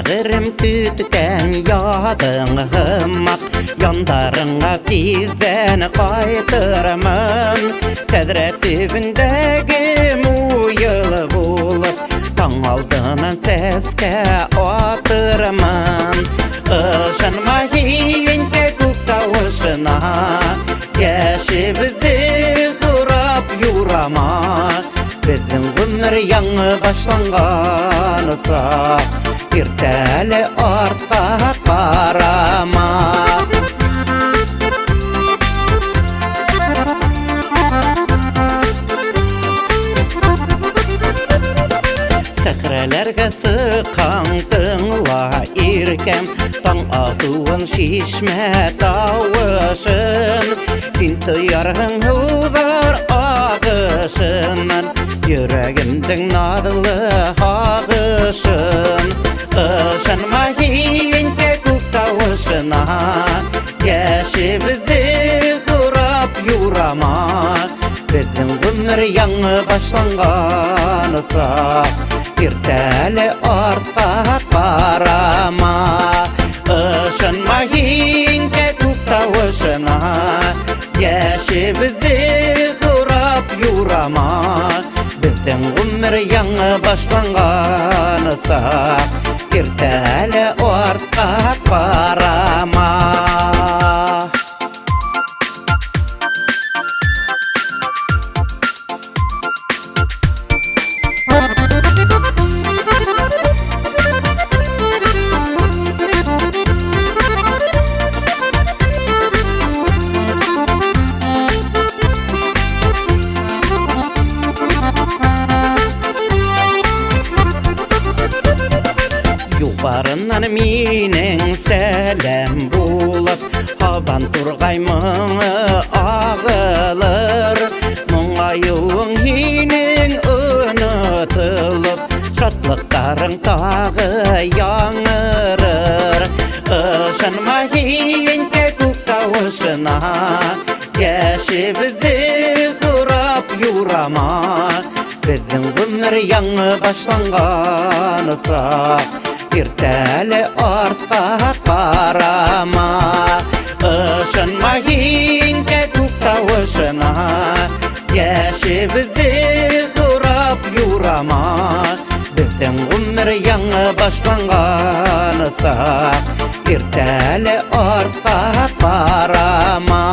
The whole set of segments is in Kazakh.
Бәғірім түткен ядыңғымақ, Яндарыңа тизден қайтырмын. Тәдірі түбіндегі мұйылы болып, Таң алдынан сәске атырмын. Ұшынма кейінке көк тауышына, Кәші бізді құрап юрама. Біздің ғұмыр яңы башланған ұсақ, Ертәлі артқа қарама. Сәкірәлерге сықаң тыңла иркем, Таң атуын шишмә тауышын, Тинті ярғың ұлдар ағышынан, Йөрәгімдің надылы ағышын. Ұшынма кейінке көк тауышына, Кәші бізді құрап юрама. Біздің ғұмыр яңы башланған ұсақ, Ертәлі артқа қарама. Ұшынма кейінке көк тауышына, Кәші бізді құрап юрама. Біздің ғұмыр яңы башланған ұсақ, Ертәлі артқа қарама. Юбарынан менің сәлем болып, Хабан тұрғай мұңы ағылыр. Мұңайуың енің ұнытылып, Шатлықтарың тағы яңырыр. Ұшынма кейінке көк тауышына, Кәші бізді құрап юрама. Біздің ғұмыр яңы башланған ұсақ, Ертәлі артқа қарама. Ұшынма кейінке көк тауышына, Кәші бізді құрап юрама. Біздің ғұмыр яңы башланған ұсақ, Ертәлі артқа қарама.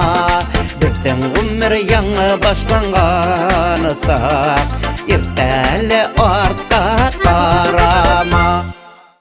Біздің ғұмыр яңы башланған